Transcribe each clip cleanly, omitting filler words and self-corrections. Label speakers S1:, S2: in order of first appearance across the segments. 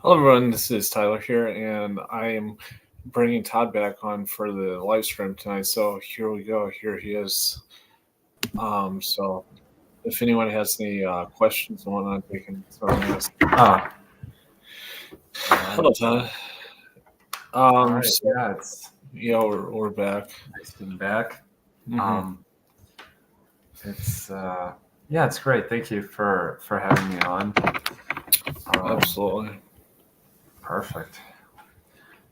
S1: Hello, everyone. This is Tyler here, and I am bringing Todd back on for the live stream tonight. So here we go. Here he is. So if anyone has any questions going on, they can throw them ask.
S2: Oh,
S1: Hello, Todd.
S2: all right.
S1: So
S2: Yeah, it's
S1: yeah, we're back.
S2: nice being back.
S1: Hmm.
S2: Um, it's yeah, it's great. Thank you for having me on.
S1: Absolutely.
S2: Perfect.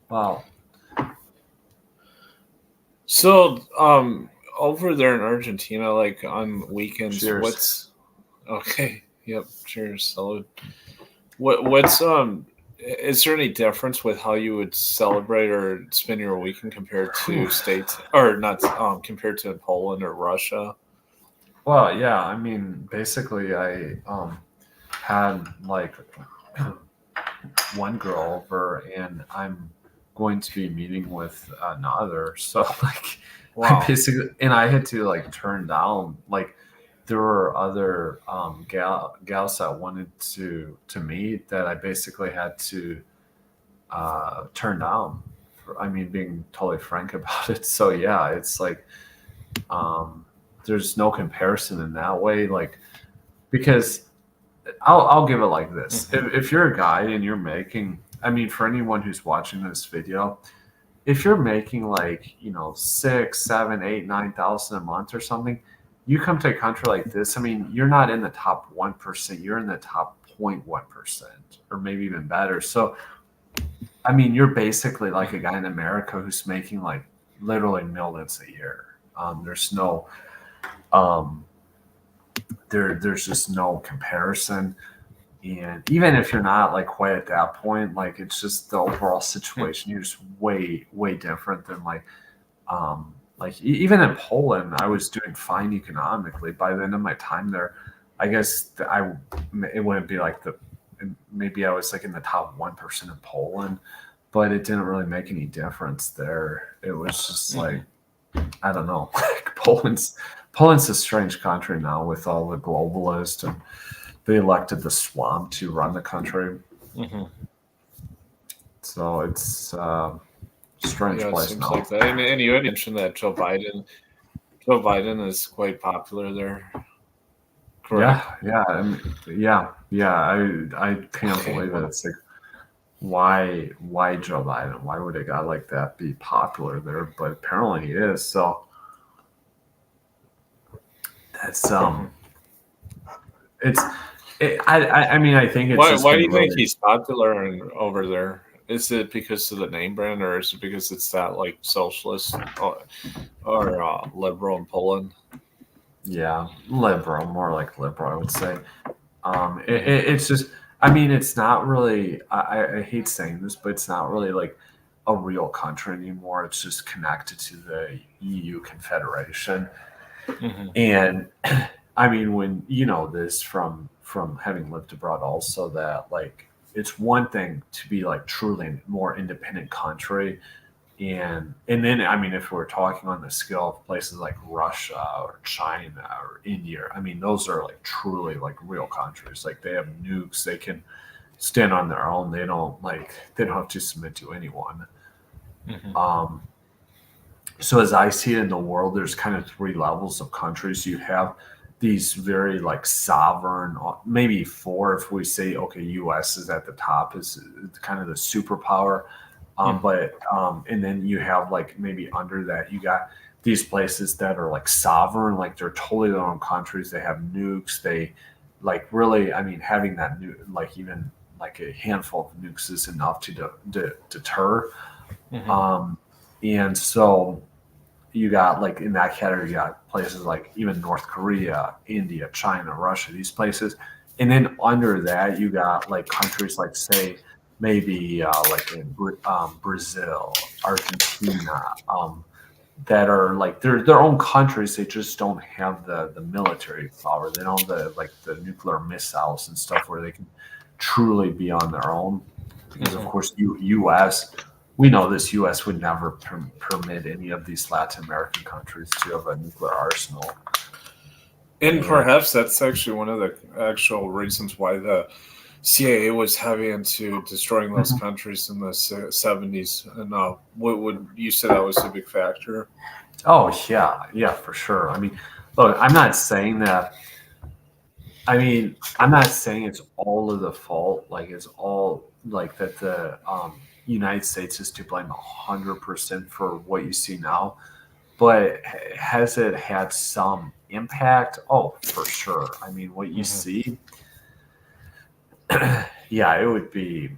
S2: Well,
S1: So over there in Argentina, like on weekends,
S2: cheers.
S1: what's okay? Yep. Cheers. Salud. What's is there any difference with how you would celebrate or spend your weekend compared
S2: Whew.
S1: to states or not compared to Poland or Russia?
S2: Well, yeah. I mean, basically, I had like one girl over, and I'm going to be meeting with another. So like, I
S1: Wow.
S2: basically, and I had to like turn down like there were other gals that wanted to meet that I basically had to turn down. I mean, being totally frank about it. So yeah, it's like um, there's no comparison in that way. Like because I'll give it like this:
S1: Hmm.
S2: if you're a guy and you're making, I mean, for anyone who's watching this video, if you're making like 6, 7, 8, 9,000 a month or something, you come to a country like this. I mean, you're not in the top 1%. You're in the top 0.1%, or maybe even better. So, I mean, you're basically like a guy in America who's making like literally millions a year. There's no, um, there's just no comparison. And even if you're not like quite at that point, like it's just the overall situation. You're just way different than even in Poland, I was doing fine economically. By the end of my time there, I guess it wouldn't be like maybe I was like in the top 1% in Poland, but it didn't really make any difference there. It was just like I don't know, like Poland's a strange country now with all the globalists, and they elected the swamp to run the country.
S1: Hmm.
S2: So it's a strange
S1: Yeah, it
S2: place
S1: seems
S2: now.
S1: like that. And you had mentioned that Joe Biden is quite popular there,
S2: Yeah,
S1: correct?
S2: yeah, yeah. I can't
S1: Okay.
S2: believe it. It's like why Joe Biden? Why would a guy like that be popular there? But apparently he is. So that's
S1: Hmm.
S2: it's I mean I think it's just
S1: Why do
S2: been
S1: you think
S2: really
S1: he's popular over there? Is it because of the name brand, or is it because it's that like socialist or liberal in Poland?
S2: yeah liberal, more like liberal I would say.
S1: Hmm.
S2: It's just I mean it's not really I hate saying this, but it's not really like a real country anymore. It's just connected to the EU Confederation.
S1: Hmm.
S2: And I mean, when you know this from having lived abroad, also that like it's one thing to be like truly a more independent country, and then I mean, if we're talking on the scale of places like Russia or China or India, I mean, those are like truly like real countries. Like they have nukes, they can stand on their own. They don't have to submit to anyone.
S1: Hmm.
S2: Um, so as I see it in the world, there's kind of three levels of countries. You have these very like sovereign, maybe four if we say okay, U.S. is at the top, is kind of the superpower.
S1: Hmm.
S2: And then you have like maybe under that you got these places that are like sovereign, like they're totally their own countries. They have nukes. They like really, I mean, having that new like even like a handful of nukes is enough to deter.
S1: Hmm.
S2: Um, and so you got like in that category, you got places like even North Korea, India, China, Russia, these places. And then under that, you got like countries like, say, maybe like in Brazil, Argentina, that are like they're their own countries. They just don't have the military power. They don't have the like the nuclear missiles and stuff where they can truly be on their own. Because of
S1: Hmm.
S2: course, U.S. We know this U.S. would never permit any of these Latin American countries to have a nuclear arsenal.
S1: And
S2: And
S1: perhaps that's actually one of the actual reasons why the CIA was heavy into destroying those
S2: Mhm.
S1: countries in the 70s. And what would you said that was a big factor?
S2: Oh yeah, yeah, for sure. I mean, look, I'm not saying that. I mean, I'm not saying it's all of the fault. Like it's all like that. The United States is to blame 100% for what you see now. But has it had some impact? Oh, for sure. I mean, what you
S1: Hmm.
S2: see, yeah, it would be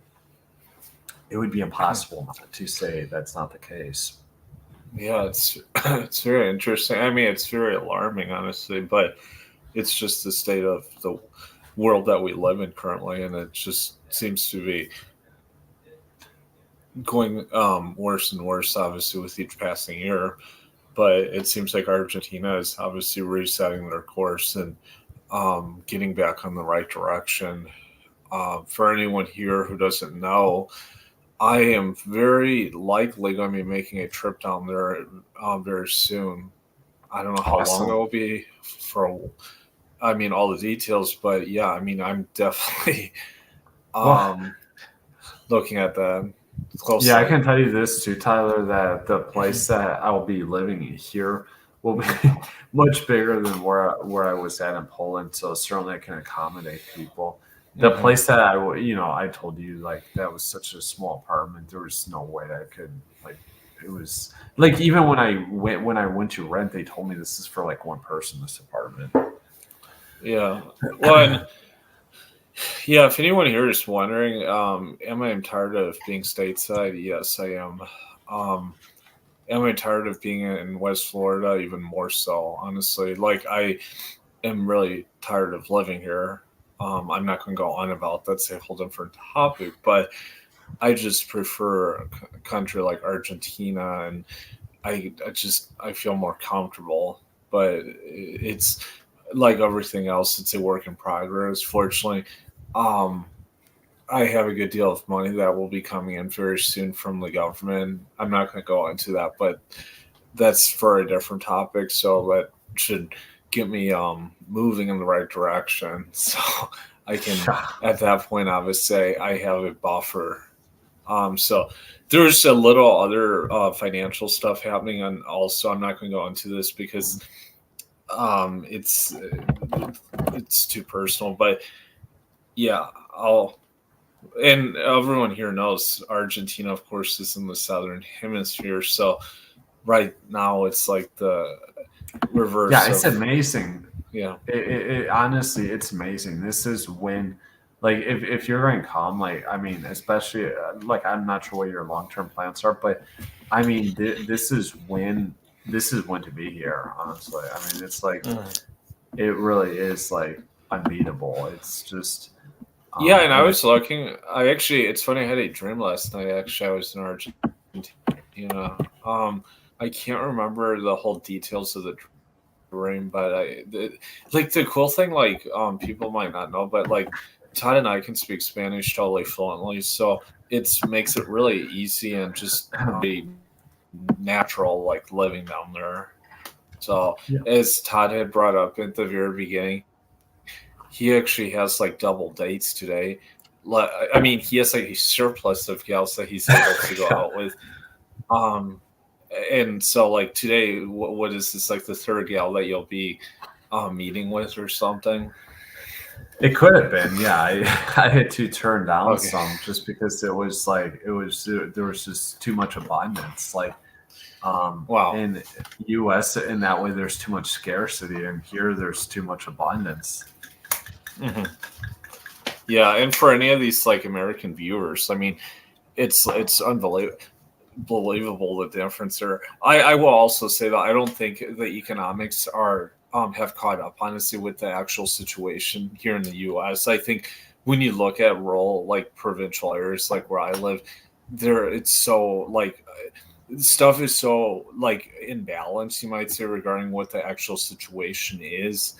S2: impossible not to say that's not the case.
S1: Yeah, it's it's very interesting. I mean, it's very alarming, honestly, but it's just the state of the world that we live in currently, and it just seems to be going worse and worse, obviously, with each passing year. But it seems like Argentina is obviously resetting their course and getting back on the right direction. For anyone here who doesn't know, I am very likely going to be making a trip down there very soon. I don't know how long it
S2: Awesome.
S1: will be for, I mean, all the details, but yeah, I mean, I'm definitely
S2: Well,
S1: um, looking at that
S2: yeah, I
S1: closely.
S2: can tell you this too, Tyler, that the place that I will be living here will be
S1: Mhm.
S2: much bigger than where I was at in Poland. So certainly I can accommodate people. The
S1: Mhm.
S2: place that I told you like that was such a small apartment. There was no way I could like. It was like even when I went to rent, they told me this is for like one person. This apartment.
S1: Yeah. Well, and yeah, if anyone here is wondering, am I tired of being stateside? Yes, I am. Um, am I tired of being in West Florida? Even more so, honestly. Like, I am really tired of living here. I'm not going to go on about that's a whole different topic, but I just prefer a country like Argentina, and I feel more comfortable. But it's like everything else; it's a work in progress. Fortunately, um, I have a good deal of money that will be coming in very soon from the government. I'm not going to go into that, but that's for a different topic. So that should get me moving in the right direction. So I can,
S2: Yeah.
S1: at that point, obviously, I have a buffer. So there's a little other financial stuff happening, and also I'm not going to go into this because um, it's it's too personal. But yeah, I'll and everyone here knows Argentina, of course, is in the southern hemisphere. So right now, it's like the
S2: Yeah,
S1: reverse
S2: it's
S1: of
S2: amazing.
S1: yeah.
S2: Honestly, it's amazing. This is when, like, if you're going to come, like, I mean, especially, like, I'm not sure what your long term plans are, but I mean, this is when to be here. Honestly, I mean, it's like
S1: Mhm.
S2: it really is like unbeatable. It's just,
S1: Yeah, and I
S2: and
S1: was looking. I actually, it's funny. I had a dream last night. Actually, I was in Argentina. I can't remember the whole details of the dream, but like the cool thing, like people might not know, but like Todd and I can speak Spanish totally fluently, so it's makes it really easy and just very natural, like living down there. So
S2: yeah,
S1: as Todd had brought up at the very beginning, he actually has like double dates today. I mean, he has like a surplus of gals that he's able to go
S2: yeah.
S1: out with. Um, and so like today, what is this like the third gal that you'll be meeting with or something?
S2: It could have been, yeah. I had to turn down
S1: Okay.
S2: some just because there was just too much abundance. Like
S1: Wow.
S2: in US in that way there's too much scarcity and here there's too much abundance.
S1: Hmm. Yeah, and for any of these like American viewers, I mean, it's unbelievable the difference there. I will also say that I don't think the economics are have caught up honestly with the actual situation here in the U.S. I think when you look at rural like provincial areas like where I live, there it's so like stuff is so like imbalanced, you might say, regarding what the actual situation is.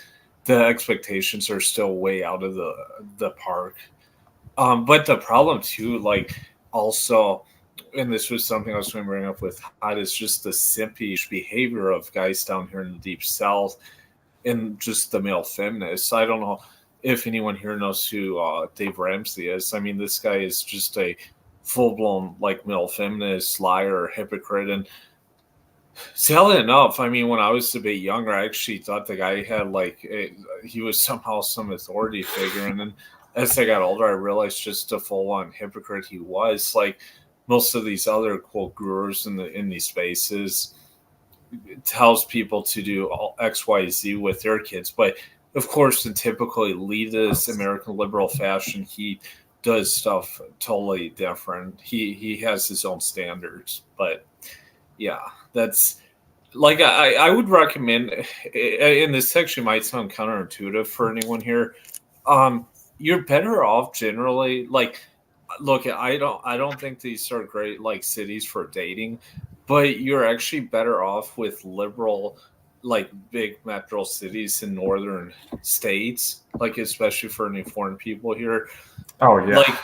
S1: The expectations are still way out of the park. But the problem too, like also, and this was something I was going to bring up with Hot, is just the simpish behavior of guys down here in the deep south and just the male feminists. I don't know. if anyone here knows who Dave Ramsey is, I mean, this guy is just a full blown like male feminist, liar, hypocrite, and sadly enough, I mean, when I was a bit younger, I actually thought the guy had he was somehow some authority figure, and then as I got older, I realized just a full on hypocrite he was. Like most of these other quote gurus in these spaces tells people to do all X, Y, Z with their kids, but of course, in typically elitist American liberal fashion, he does stuff totally different. He has his own standards, but yeah, that's like I would recommend, and this actually might sound counterintuitive for anyone here. You're better off generally. Like, look, I don't think these are great like cities for dating, but you're actually better off with liberal, like big metro cities in northern states. Like, especially for any foreign people here,
S2: Oh yeah,
S1: like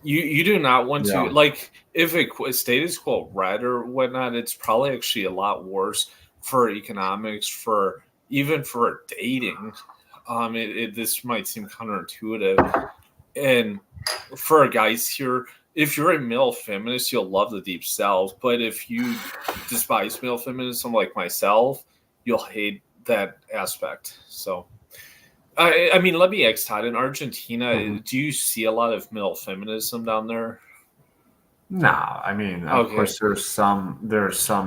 S1: you do not want to
S2: yeah.
S1: like if a state is quote red or whatnot, it's probably actually a lot worse for economics, for even for dating. This might seem counterintuitive, and for guys here, if you're a male feminist, you'll love the deep south, but if you despise male feminism like myself, you'll hate that aspect. So I mean, let me ask Todd. In Argentina,
S2: Mhm.
S1: do you see a lot of male feminism down there?
S2: No, I mean, of
S1: Okay,
S2: course, there's some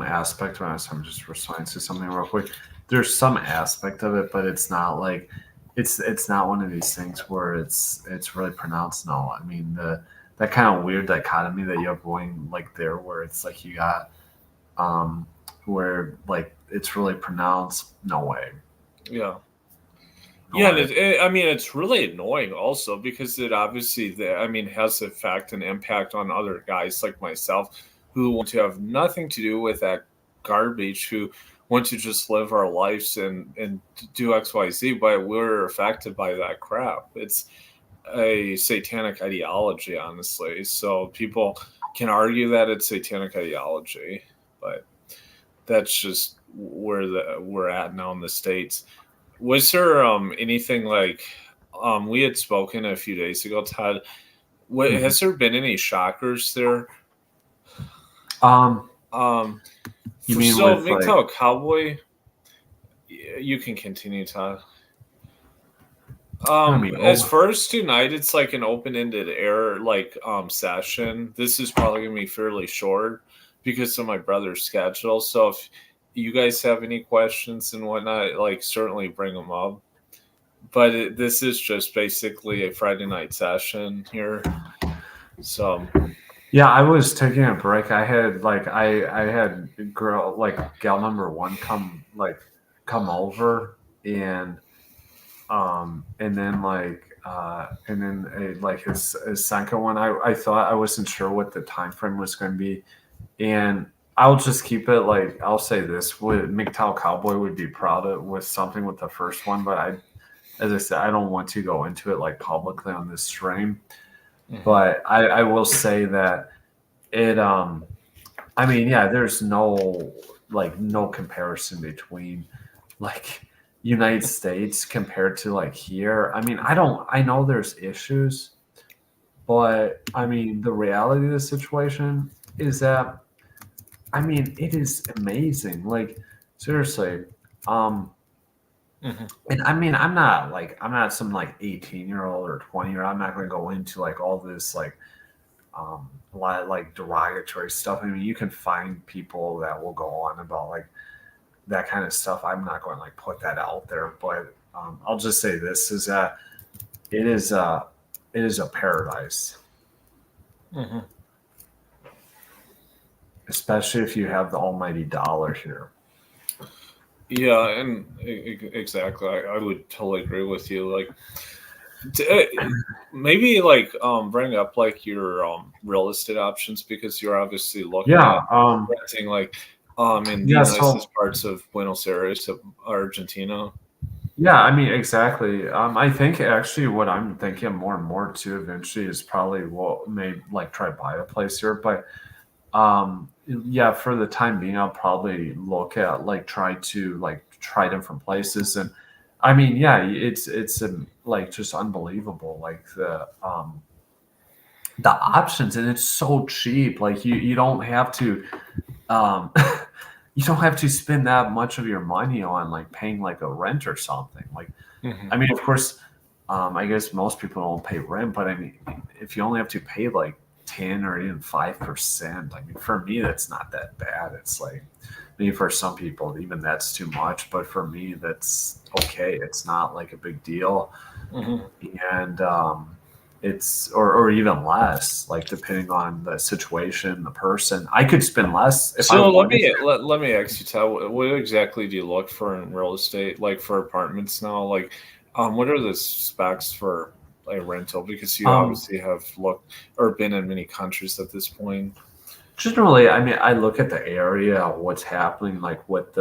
S2: aspect when I'm just responding to something real quick. There's some aspect of it, but it's not like it's not one of these things where it's really pronounced. No, I mean that kind of weird dichotomy that you have going like there, where it's like you got um where like it's really pronounced. No way,
S1: yeah,
S2: no
S1: yeah, and
S2: way.
S1: I mean, it's really annoying also because it obviously, I mean, has effect and impact on other guys like myself who want to have nothing to do with that garbage, who want to just live our lives and do X, Y, Z, but we're affected by that crap. It's a satanic ideology, honestly. So people can argue that it's satanic ideology, but that's just where we're at now in the states. Was there anything like we had spoken a few days ago, Todd? What,
S2: Mhm.
S1: has there been any shockers there?
S2: Um,
S1: Um,
S2: you
S1: for
S2: mean
S1: so
S2: with like?
S1: MGTOW Cowboy, you can continue, Todd.
S2: I mean,
S1: As
S2: oh,
S1: first tonight, it's like an open-ended air like session. This is probably gonna be fairly short because of my brother's schedule. So if you guys have any questions and whatnot, like certainly bring them up. But this is just basically a Friday night session here. So
S2: yeah, I was taking a break. I had like I had girl like gal number one come over and then like his second one I thought I wasn't sure what the time frame was going to be, and I'll just keep it like I'll say this: would MGTOW Cowboy would be proud of with something with the first one, but I as I said I don't want to go into it like publicly on this stream,
S1: mhm.
S2: but I will say that it I mean, yeah, there's no comparison between like United States compared to like here. I mean, I know there's issues, but I mean, the reality of the situation is that I mean, it is amazing. Like seriously. Um
S1: Mhm.
S2: and I mean, I'm not some like 18-year-old or 20-year-old. I'm not going to go into like all this a lot of like derogatory stuff. I mean, you can find people that will go on about like that kind of stuff. I'm not going to like put that out there, but I'll just say this is that it is uh it is a paradise,
S1: Mhm.
S2: especially if you have the almighty dollar here.
S1: Yeah, and exactly, I would totally agree with you. Like, maybe like bring up like your real estate options because you're obviously looking
S2: Yeah,
S1: at renting like in the
S2: yeah.
S1: nicest
S2: So
S1: parts of Buenos Aires of Argentina.
S2: yeah, I mean exactly. I think actually what I'm thinking more and more too eventually is probably what may like try to buy a place here, but yeah, for the time being, I'll probably look at like try different places and I mean, yeah, it's like just unbelievable, like the options, and it's so cheap. Like you don't have to um you don't have to spend that much of your money on like paying like a rent or something. Like,
S1: Hmm.
S2: I mean, of course, I guess most people don't pay rent, but I mean, if you only have to pay like 10 or even 5%, I mean, for me, that's not that bad. It's like, maybe for some people, even that's too much, but for me, that's okay. It's not like a big deal.
S1: Hmm.
S2: And or even less, like depending on the situation, the person. I could spend less if I
S1: So let
S2: wanted
S1: me
S2: to.
S1: let me ask you, Todd, what exactly do you look for in real estate, like for apartments now? Like, what are the specs for a rental? Because you
S2: Um,
S1: obviously have looked or been in many countries at this point.
S2: Generally, I mean, I look at the area, what's happening, like what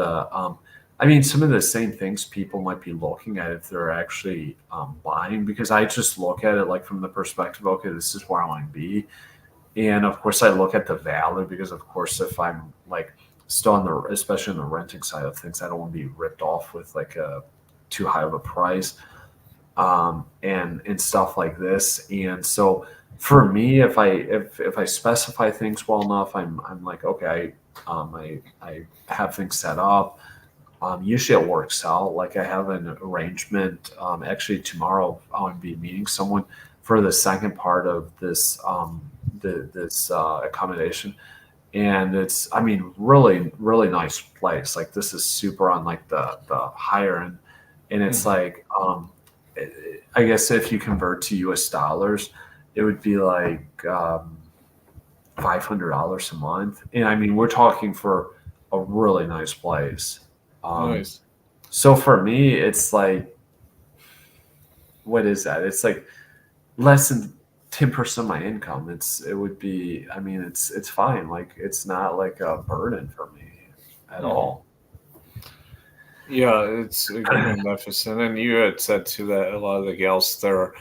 S2: I mean, some of the same things people might be looking at if they're actually buying, because I just look at it like from the perspective, okay, this is where I want to be. And of course, I look at the value because, of course, if I'm like still on the, especially on the renting side of things, I don't want to be ripped off with like a too high of a price, and stuff like this. And so for me, if I specify things well enough, I'm like, okay, I have things set up. Usually it works out. Like I have an arrangement. Actually, tomorrow I'll be meeting someone for the second part of this this accommodation, and it's, I mean, really nice place. Like this is super on like the higher end, and it's
S1: Hmm.
S2: like I guess if you convert to U.S. dollars, it would be like $500 a month, and I mean we're talking for a really nice place. Um,
S1: Nice.
S2: so for me, it's like, what is that? It's like less than 10% of my income. It would be, I mean, it's fine. Like it's not like a burden for me at
S1: Hmm.
S2: all.
S1: Yeah, it's magnificent. And you had said too that a lot of the gals there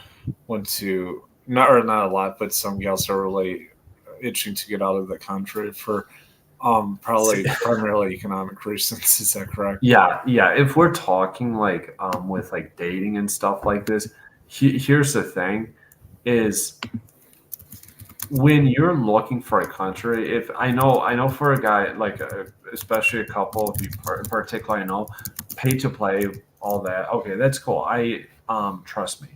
S1: went to not a lot, but some gals are really itching to get out of the country for probably primarily economic reasons. Is that correct?
S2: Yeah, yeah. If we're talking like with like dating and stuff like this, here's the thing: is when you're looking for a country. If I know for a guy like especially a couple, if you particularly know, pay to play, all that. Okay, that's cool. Trust me.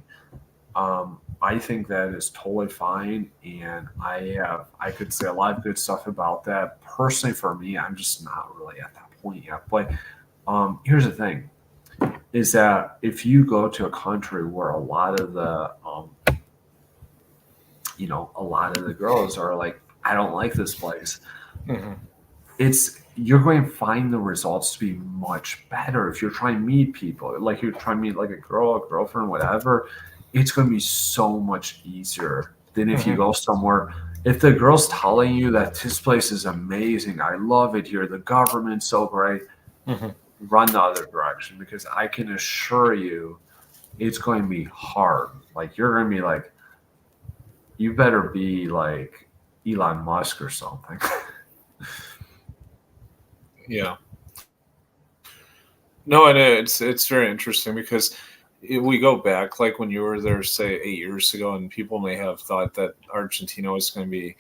S2: I think that is totally fine, and I could say a lot of good stuff about that. Personally, for me, I'm just not really at that point yet. But here's the thing: is that if you go to a country where a lot of the a lot of the girls are like, I don't like this place,
S1: Hmm.
S2: it's you're going to find the results to be much better if you're trying to meet people, like you're trying to meet like a girl, a girlfriend, whatever. It's going to be so much easier than if you
S1: Hmm.
S2: go somewhere. If the girl's telling you that this place is amazing, I love it here, the government's so great,
S1: Hmm.
S2: run the other direction, because I can assure you it's going to be hard. Like you're going to be like, you better be like Elon Musk or something.
S1: Yeah. No, and it's very interesting because if we go back, like when you were there, say 8 years ago, and people may have thought that Argentina was going to be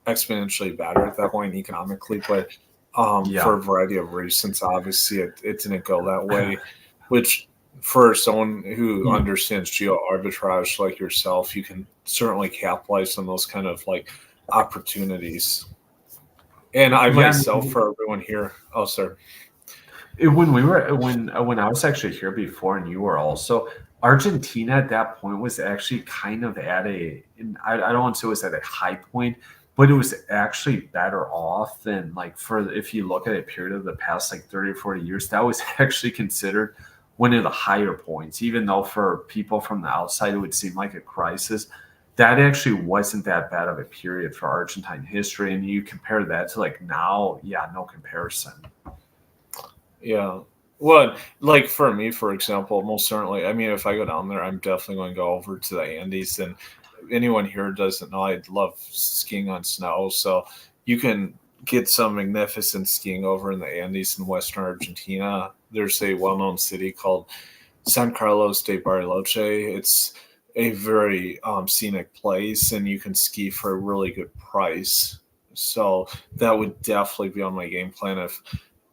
S1: exponentially better at that point economically, but for
S2: Yeah.
S1: a variety of reasons, obviously it didn't go that way. Which for someone who understands geo arbitrage like yourself, you can certainly capitalize on those kind of like opportunities. And I
S2: Yeah.
S1: myself, for everyone here, oh, sir.
S2: When we were when I was actually here before, and you were also, Argentina at that point was actually kind of at I don't want to say it was at a high point, but it was actually better off than like, for if you look at a period of the past like 30 or 40 years, that was actually considered one of the higher points, even though for people from the outside it would seem like a crisis. That actually wasn't that bad of a period for Argentine history, and you compare that to like now, yeah, no comparison.
S1: Yeah. Well, like for me, for example, most certainly, I mean, if I go down there, I'm definitely going to go over to the Andes. And anyone here doesn't know, I love skiing on snow. So you can get some magnificent skiing over in the Andes in Western Argentina. There's a well known city called San Carlos de Bariloche. It's a very scenic place, and you can ski for a really good price. So that would definitely be on my game plan if,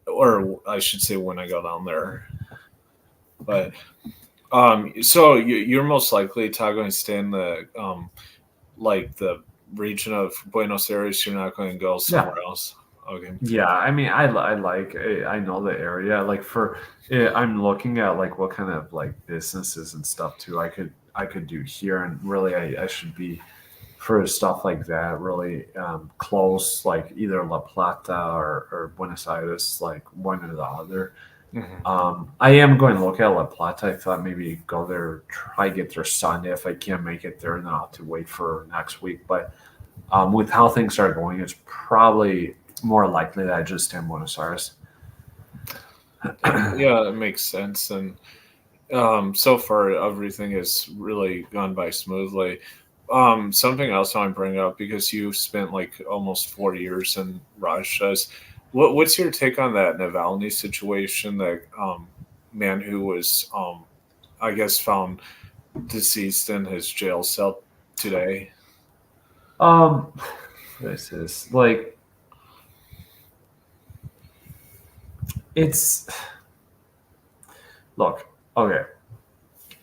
S1: or I should say, when I go down there. But so you're most likely, Todd, going to stay in the like the region of Buenos Aires. You're not going to go
S2: Yeah.
S1: somewhere else. Okay.
S2: Yeah, I mean, I like I know the area. Like for I'm looking at like what kind of like businesses and stuff too. I could do here, and really I should be for stuff like that. Really close, like either La Plata or Buenos Aires, like one or the other.
S1: Hmm.
S2: I am going to look at La Plata. I thought maybe go there, try get there Sunday. If I can't make it there, then I'll have to wait for next week. But with how things are going, it's probably more likely that I just stay in Buenos Aires.
S1: Yeah, it makes sense. And so far, everything has really gone by smoothly. Something else I want to bring up because you spent like almost 4 years in Russia. What's your take on that Navalny situation? That man who was, I guess, found deceased in his jail cell today.
S2: Um, this is like it's look okay.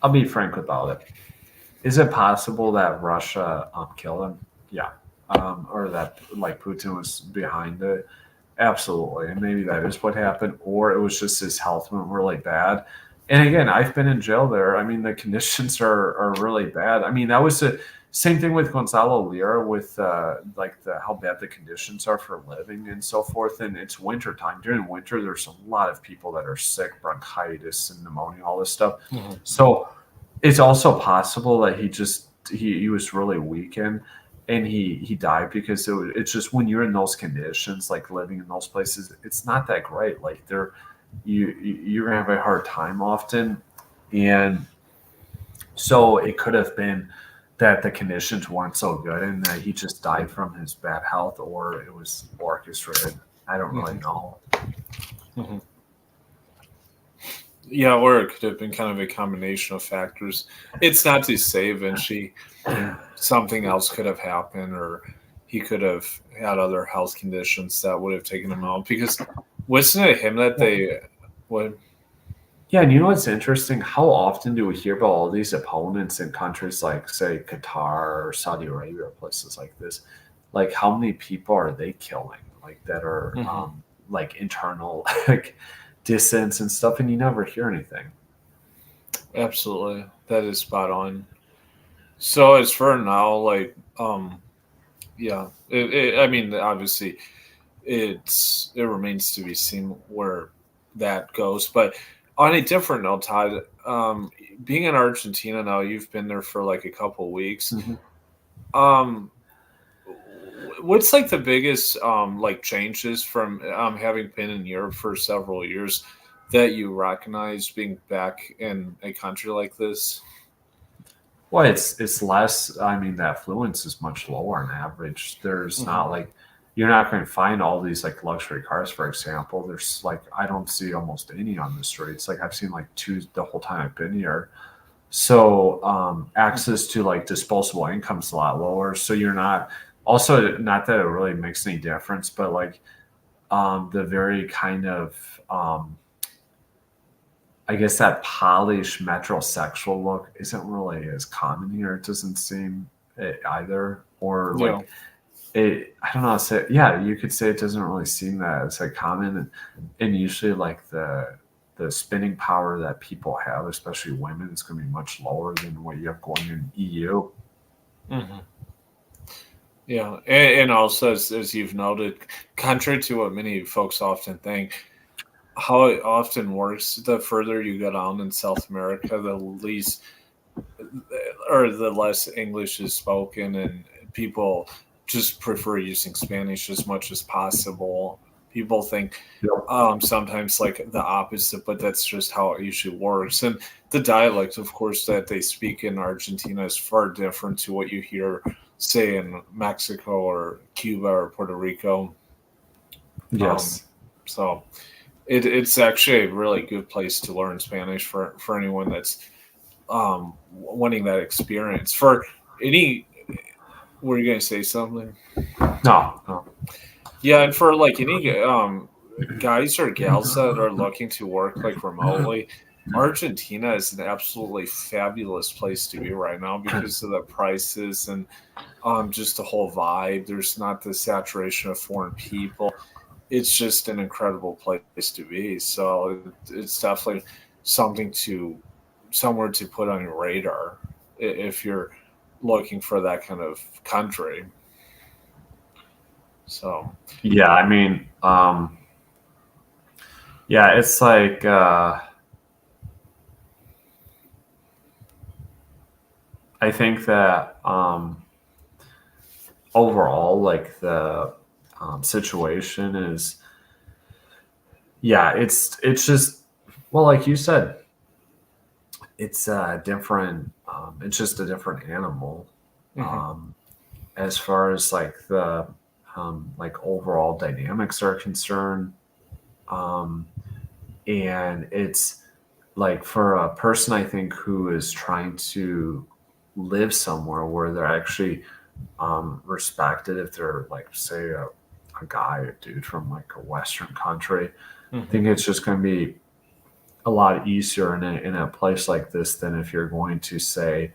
S2: I'll be frank about it. Is it possible that Russia killed him? Yeah, or that like Putin was behind it? Absolutely, and maybe that is what happened, or it was just his health went really bad. And again, I've been in jail there. I mean, the conditions are really bad. I mean, that was the same thing with Gonzalo Lira, with like the how bad the conditions are for living and so forth. And it's winter time. During winter, there's a lot of people that are sick, bronchitis and pneumonia, all this stuff.
S1: Mhm.
S2: So it's also possible that he was really weakened and he died because it's just when you're in those conditions, like living in those places, it's not that great. Like you're gonna have a hard time often, and so it could have been that the conditions weren't so good and that he just died from his bad health, or it was orchestrated. I don't really
S1: Mhm.
S2: know.
S1: Mhm. Yeah, or it could have been kind of a combination of factors. It's not to say Vinci something else could have happened, or he could have had other health conditions that would have taken him out. Because wasn't it him that they would?
S2: Yeah, and you know what's interesting? How often do we hear about all these opponents in countries like, say, Qatar or Saudi Arabia or places like this? Like, how many people are they killing? Like that are
S1: Mhm.
S2: like internal like dissents and stuff, and you never hear anything.
S1: Absolutely, that is spot on. So as for now, like, yeah, I mean, obviously, it remains to be seen where that goes. But on a different note, Todd, being in Argentina now, you've been there for like a couple of weeks.
S2: Mhm.
S1: Um, what's like the biggest like changes from having been in Europe for several years that you recognize being back in a country like this?
S2: Well, it's less. I mean, the affluence is much lower on average. There's
S1: Hmm.
S2: not like you're not going to find all these like luxury cars, for example. There's like I don't see almost any on the streets. Like I've seen like two the whole time I've been here. So access to like disposable income's a lot lower. So you're not also not that it really makes any difference, but like the very kind of I guess that polished metrosexual look isn't really as common here. It doesn't seem either, or
S1: Yeah,
S2: like it. I don't know. How to say yeah, you could say it doesn't really seem that as like common, and usually like the spending power that people have, especially women, is going to be much lower than what you have going in EU.
S1: hmm, yeah, and also as you've noted, contrary to what many folks often think, how it often works, the further you go down in South America, the least or the less English is spoken, and people just prefer using Spanish as much as possible. People think
S2: Yep.
S1: sometimes like the opposite, but that's just how it usually works. And the dialect, of course, that they speak in Argentina is far different to what you hear, say, in Mexico or Cuba or Puerto Rico. Um,
S2: Yes.
S1: so It's actually a really good place to learn Spanish for anyone that's wanting that experience. For any, were you gonna say something?
S2: No, no.
S1: Yeah, and for like any guys or gals that are looking to work like remotely, Argentina is an absolutely fabulous place to be right now because of the prices and just the whole vibe. There's not the saturation of foreign people. It's just an incredible place to be. So it's definitely something to somewhere to put on your radar if you're looking for that kind of country. So
S2: Yeah, I mean, yeah, it's like I think that overall, like the situation is, yeah, it's just, well, like you said, it's different. It's just a different animal.
S1: mhm.
S2: Um, as far as like the like overall dynamics are concerned, um, and it's like for a person I think who is trying to live somewhere where they're actually respected, if they're like say a guy or dude from like a western country, I
S1: Mhm.
S2: think it's just going to be a lot easier in a place like this than if you're going to say,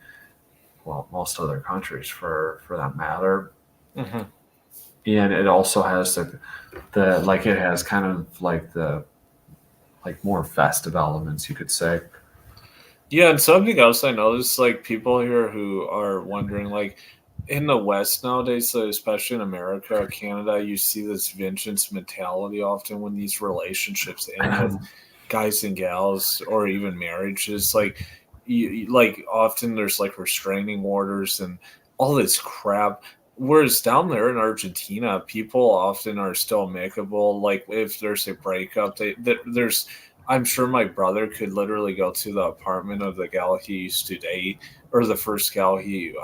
S2: well, most other countries for that matter.
S1: Mhm.
S2: And it also has the like it has kind of like the like more festive elements, you could say.
S1: Yeah, and something else I noticed, like people here who are wondering, like in the West nowadays, so especially in America or Canada, you see this vengeance mentality often when these relationships end with guys and gals or even marriages. Like, like often there's like restraining orders and all this crap. Whereas down there in Argentina, people often are still amicable. Like if there's a breakup, there's I'm sure my brother could literally go to the apartment of the gal he used to date or the first gal he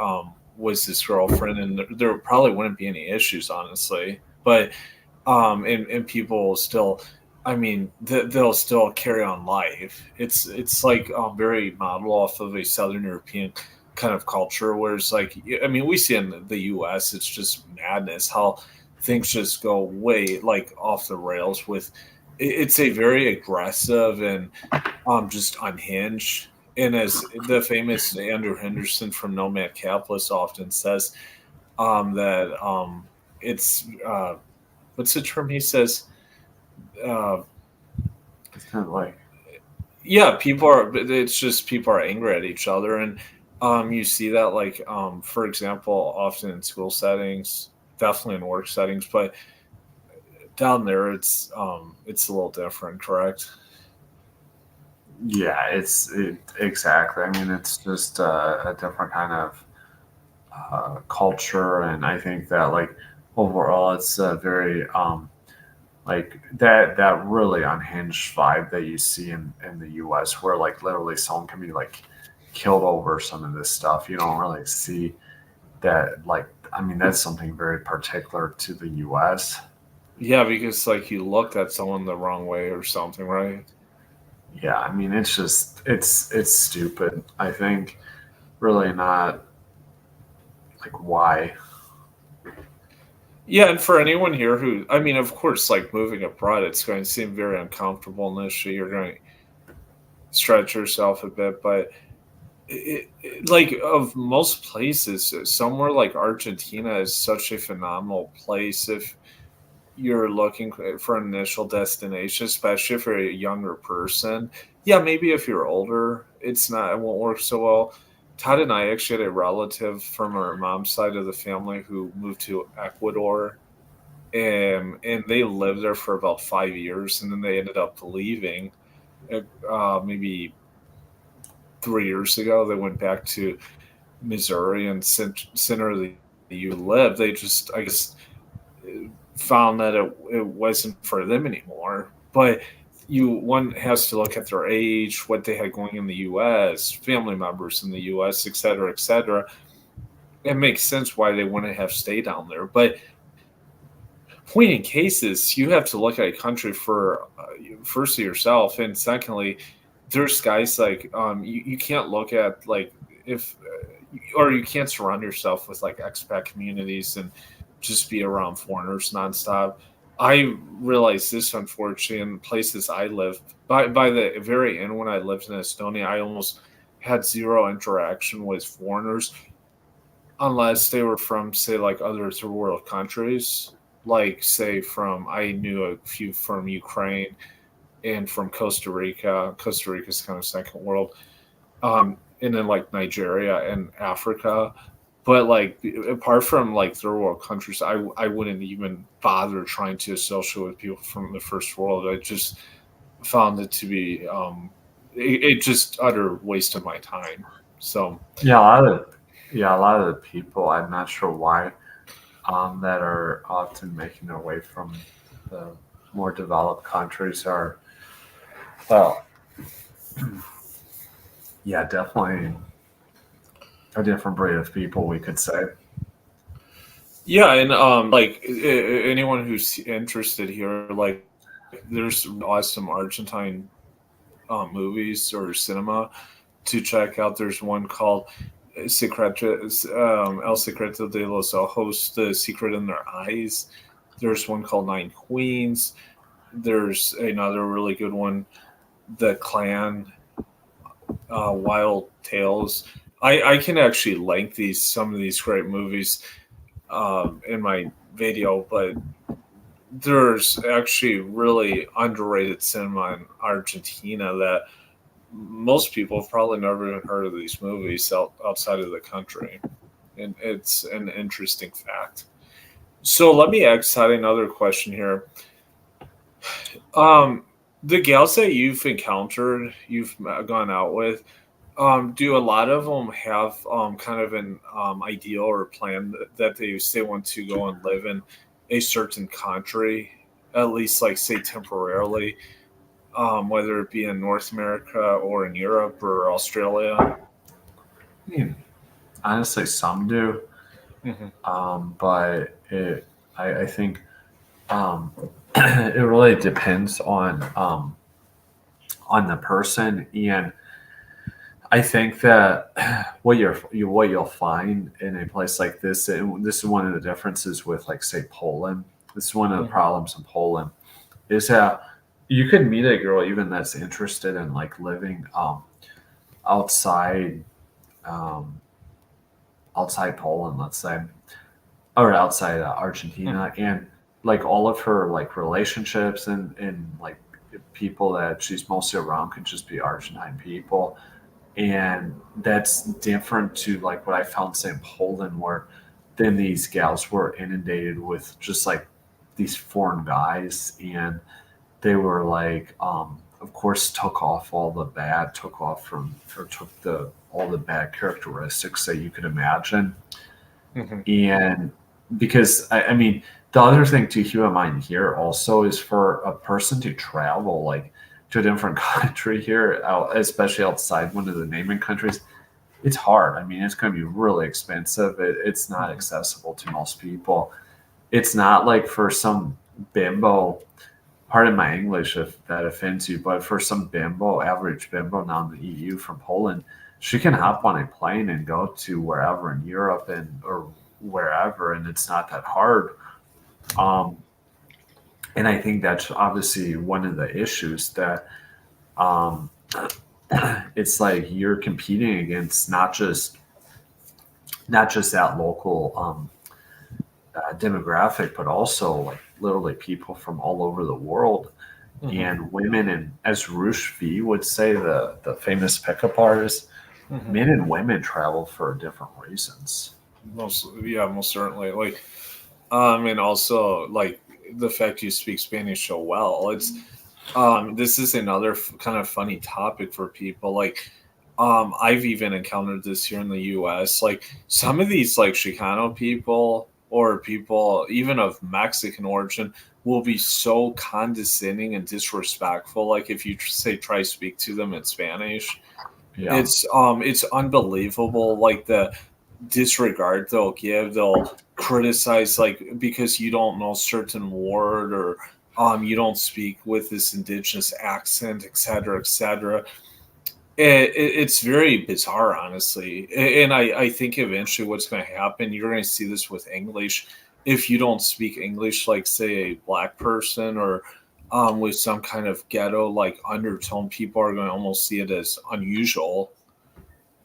S1: was his girlfriend, and there probably wouldn't be any issues, honestly. But and people will still, I mean, they'll still carry on life. It's like very model off of a Southern European kind of culture, whereas like I mean, we see in the U.S. it's just madness how things just go way like off the rails with it's a very aggressive and just unhinged. And as the famous Andrew Henderson from Nomad Capitalist often says, that it's what's the term he says? Uh,
S2: It's kind of like,
S1: yeah, people are. It's just people are angry at each other, and you see that like for example, often in school settings, definitely in work settings, but down there it's a little different, correct?
S2: yeah, exactly. I mean, it's just a different kind of culture, and I think that like overall, it's a very like that really unhinged vibe that you see in the U.S., where like literally someone can be like killed over some of this stuff. You don't really see that. Like, I mean, that's something very particular to the U.S.
S1: Yeah, because like you looked at someone the wrong way or something, right?
S2: Yeah, I mean, it's just it's stupid. I think really not like why.
S1: Yeah, and for anyone here who, I mean, of course, like moving abroad, it's going to seem very uncomfortable initially. You're going to stretch yourself a bit, but like of most places, somewhere like Argentina is such a phenomenal place. If you're looking for an initial destination, especially for a younger person. Yeah, maybe if you're older, it won't work so well. Todd and I actually had a relative from our mom's side of the family who moved to Ecuador, and they lived there for about 5 years, and then they ended up leaving. Maybe 3 years ago, they went back to Missouri and center of the U live. They just, I guess, found that it wasn't for them anymore. But one has to look at their age, what they had going in the U.S., family members in the U.S., et cetera, et cetera. It makes sense why they wouldn't have stayed down there. But point in cases, you have to look at a country for firstly yourself, and secondly, there's guys like you can't look at like if or you can't surround yourself with like expat communities and just be around foreigners nonstop. I realized this unfortunately in places I lived. By the very end, when I lived in Estonia, I almost had zero interaction with foreigners unless they were from say like other third world countries. Like say from I knew a few from Ukraine and from Costa Rica. Costa Rica is kind of second world. And then like Nigeria and Africa. But like apart from like third world countries, I wouldn't even bother trying to associate with people from the first world. I just found it to be it just utter waste of my time. So
S2: Yeah, a lot of the people, I'm not sure why, that are often making their way from the more developed countries are, well, yeah, definitely a different breed of people, we could say.
S1: yeah, and like anyone who's interested here, like there's awesome Argentine movies or cinema to check out. There's one called El Secreto de los Ojos, The Secret in Their Eyes. There's one called Nine Queens. There's another really good one, The Clan, Wild Tales. I can actually link some of these great movies in my video, but there's actually really underrated cinema in Argentina that most people have probably never even heard of these movies outside of the country. And it's an interesting fact. So let me ask Todd another question here. Um, the gals that you've encountered, you've gone out with, do a lot of them have kind of an ideal or plan that they say want to go and live in a certain country, at least like say temporarily, whether it be in North America or in Europe or Australia?
S2: I mean, honestly, some do,
S1: Hmm.
S2: but I think it really depends on the person, and I think that what you'll find in a place like this, and this is one of the differences with, like, say, Poland. This is one of the
S1: Hmm.
S2: problems in Poland, is that you can meet a girl even that's interested in like living outside um, outside Poland, let's say, or outside Argentina,
S1: Hmm.
S2: and like all of her like relationships and like people that she's mostly around could just be Argentine people, and that's different to like what I found, say, in Poland, where then these gals were inundated with just like these foreign guys, and they were like, of course, took off from, or took the all the bad characteristics that you could imagine.
S1: Hmm.
S2: And because I mean, the other thing to keep in mind here also is for a person to travel like to a different country here, especially outside one of the naming countries, it's hard. I mean, it's going to be really expensive. It's not
S1: Hmm.
S2: accessible to most people. It's not like for some bimbo, pardon my English if that offends you, but for some bimbo, average bimbo now in the EU from Poland, she can hop on a plane and go to wherever in Europe and or wherever, and it's not that hard. Um, and I think that's obviously one of the issues that um, it's like you're competing against not just that local demographic, but also like literally people from all over the world,
S1: Hmm.
S2: and women. And as Rush V would say, the famous pickup artist,
S1: Hmm.
S2: men and women travel for different reasons.
S1: Most, yeah, most certainly. Like, and also like the fact you speak Spanish so well. It's this is another kind of funny topic for people. Like, I've even encountered this here in the U.S. Like some of these like Chicano people or people even of Mexican origin will be so condescending and disrespectful. Like if you say try to speak to them in Spanish,
S2: Yeah.
S1: it's unbelievable. Like disregard they'll give. They'll criticize, like, because you don't know certain word, or you don't speak with this indigenous accent, etc., etc. It's very bizarre, honestly. And I think eventually what's going to happen, you're going to see this with English. If you don't speak English, like, say, a black person, or with some kind of ghetto like undertone, people are going to almost see it as unusual.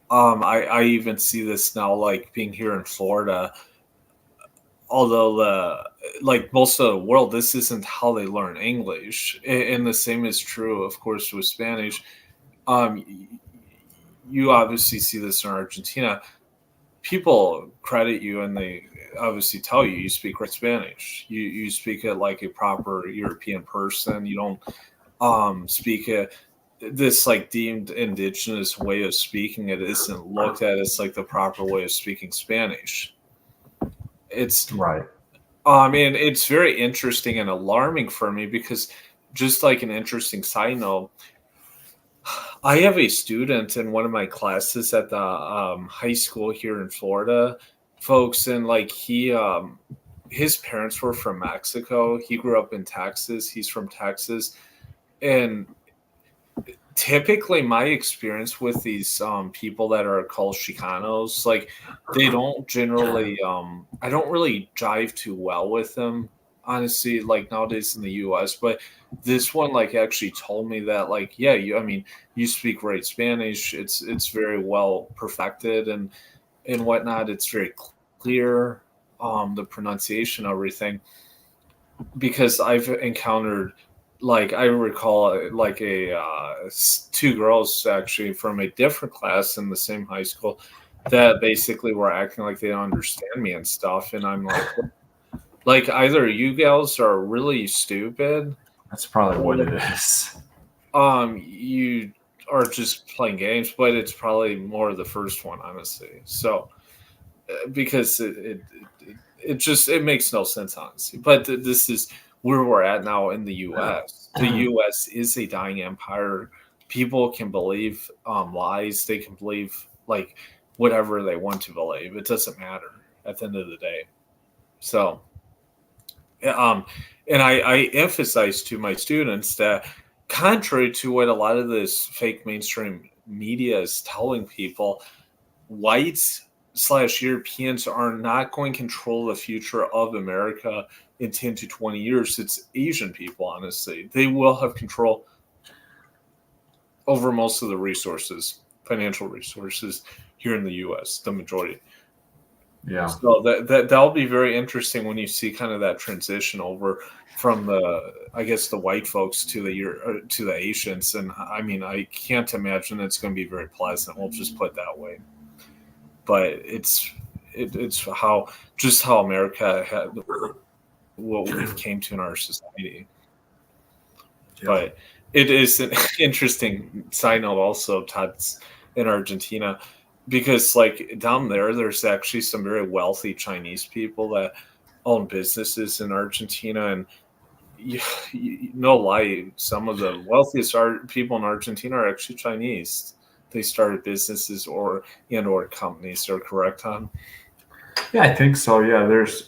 S1: I even see this now, like, being here in Florida. Although like most of the world, this isn't how they learn English, and the same is true, of course, with Spanish. You obviously see this in Argentina. People credit you, and they obviously tell you you speak right Spanish. You speak it like a proper European person. You don't speak it this, like, deemed indigenous way of speaking. It isn't looked at as like the proper way of speaking Spanish. It's
S2: Right.
S1: and it's very interesting and alarming for me, because, just like an interesting side note, I have a student in one of my classes at the high school here in Florida, folks, and, like, his parents were from Mexico. He grew up in Texas. He's from Texas, and typically my experience with these people that are called Chicanos, like, they don't generally I don't really jive too well with them, honestly, like, nowadays in the US. But this one, like, actually told me that, like, yeah, you speak right Spanish. It's very well perfected, and whatnot. It's very clear, the pronunciation, everything. Because I've encountered, like, I recall, like, two girls actually from a different class in the same high school, that basically were acting like they don't understand me and stuff, and I'm like, either you gals are really stupid,
S2: That's probably what
S1: or
S2: it is.
S1: you are just playing games. But it's probably more the first one, honestly. So, because it just, it makes no sense, honestly. But this is where we're at now in the U.S. The U.S. is a dying empire. People can believe lies. They can believe, like, whatever they want to believe. It doesn't matter at the end of the day. So, um, and I emphasize to my students that, contrary to what a lot of this fake mainstream media is telling people, whites/Europeans are not going to control the future of America in 10 to 20 years. It's Asian people, honestly. They will have control over most of the resources, financial resources, here in the US, the majority.
S2: Yeah.
S1: So that'll be very interesting when you see kind of that transition over from the, I guess, the white folks to the Asians. And I mean, I can't imagine it's going to be very pleasant. We'll just put it that way. But it's how, just how America had, what we've came to in our society.
S2: Yeah.
S1: But it is an interesting side note also, Todd's in Argentina, because, like, down there, there's actually some very wealthy Chinese people that own businesses in Argentina, and no lie, some of the wealthiest people in Argentina are actually Chinese. They started businesses or companies. Are correct, Todd?
S2: Yeah, I think so. Yeah, there's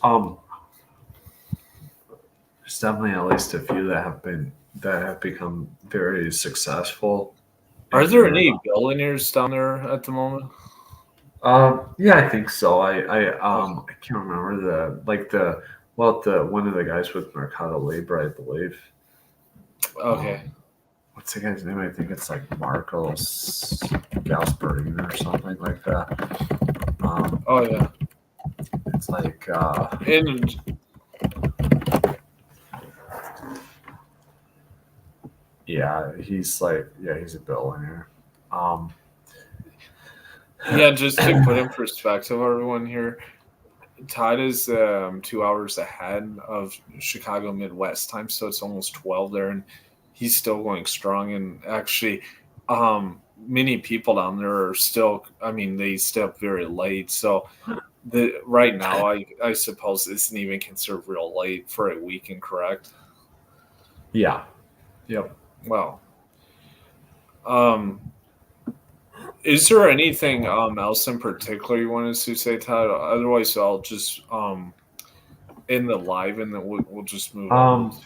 S2: definitely at least a few that have become very successful.
S1: Are there
S2: And
S1: any billionaires down there at the moment?
S2: yeah, I think so. I can't remember the one of the guys with Mercado Libre, I believe.
S1: Okay.
S2: What's the guy's name? I think it's like Marcos Gasparini or something like that.
S1: Oh yeah.
S2: It's like
S1: And
S2: he's a billionaire. Um,
S1: yeah, just to put in perspective, everyone here, Todd is 2 hours ahead of Chicago Midwest time, so it's almost 12 there, and he's still going strong. And actually, many people down there are still, I mean, they stay up very late. So right now, I suppose isn't even considered real late for a weekend, correct?
S2: yeah,
S1: Yep. Well, um, Is there anything else in particular you wanted to say, Todd? Otherwise, I'll just end the live, and then we'll just move over.
S2: Um,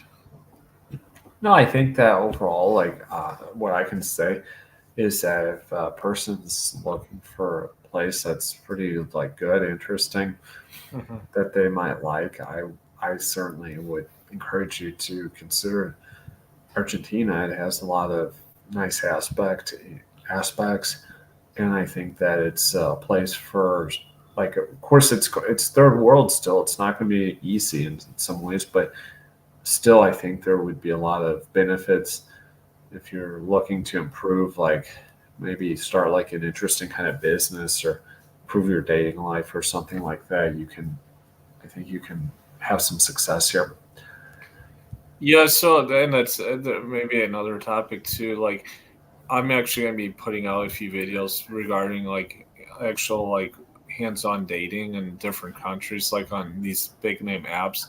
S2: no, I think that overall, like what I can say is that if a person's looking for a place that's pretty like good, interesting,
S1: Mhm.
S2: that they might like, I certainly would encourage you to consider Argentina. It has a lot of nice aspects, and I think that it's a place for like. Of course, it's third world still. It's not going to be easy in some ways, but still, I think there would be a lot of benefits if you're looking to improve. Like maybe start like an interesting kind of business or improve your dating life or something like that. I think you can have some success here.
S1: Yeah, so then that's maybe another topic too. Like, I'm actually gonna be putting out a few videos regarding like actual like hands-on dating in different countries, like on these big name apps.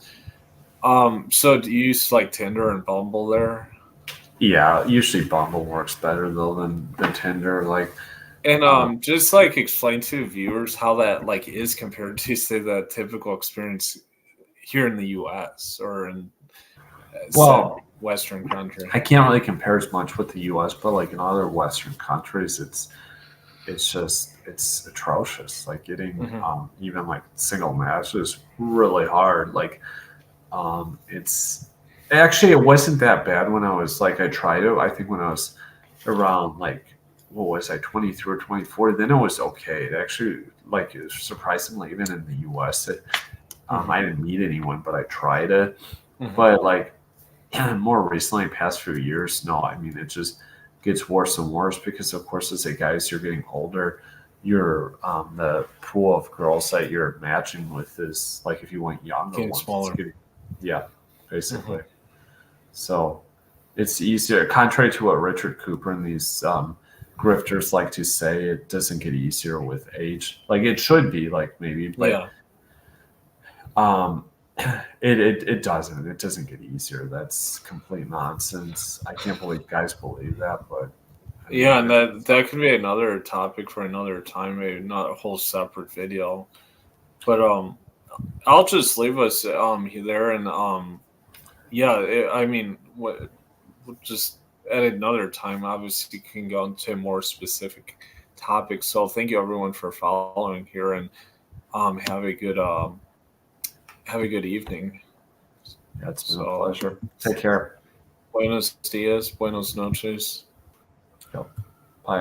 S1: So do you use like Tinder and Bumble there?
S2: Yeah, usually Bumble works better though than Tinder. Like,
S1: And
S2: uh,
S1: just like explain to viewers how that like is compared to say the typical experience here in the U.S. or in said
S2: well,
S1: Western country.
S2: I can't really compare as much with the U.S., but like in other Western countries, it's atrocious. Like getting
S1: Hmm.
S2: even like single matches is really hard. Like it's actually it wasn't that bad when I was like I tried it. I think when I was around like what was I 23 or 24, then it was okay. It actually like it was surprisingly even in the U.S.
S1: Hmm.
S2: I didn't meet anyone, but I tried it.
S1: Hmm.
S2: But like more recently, past few years, no, I mean it just gets worse and worse because, of course, as a guy, as you're getting older, your the pool of girls that you're matching with is like if you want younger
S1: Getting
S2: ones, it's
S1: smaller.
S2: getting yeah,
S1: Hmm.
S2: basically. So it's easier, contrary to what Richard Cooper and these grifters like to say. It doesn't get easier with age. Like it should be, like maybe, but
S1: Yeah.
S2: um, it doesn't. It doesn't get easier. That's complete nonsense. I can't believe guys believe that, but I
S1: Yeah,
S2: mean,
S1: and that could be another topic for another time, maybe not a whole separate video. But I'll just leave us there, and yeah, I mean, what we'll just at another time obviously can go into more specific topics. So thank you everyone for following here, and have a good have a good evening.
S2: yeah, it's been a
S1: So
S2: pleasure. Take care.
S1: buenos dias, buenos noches.
S2: Yep.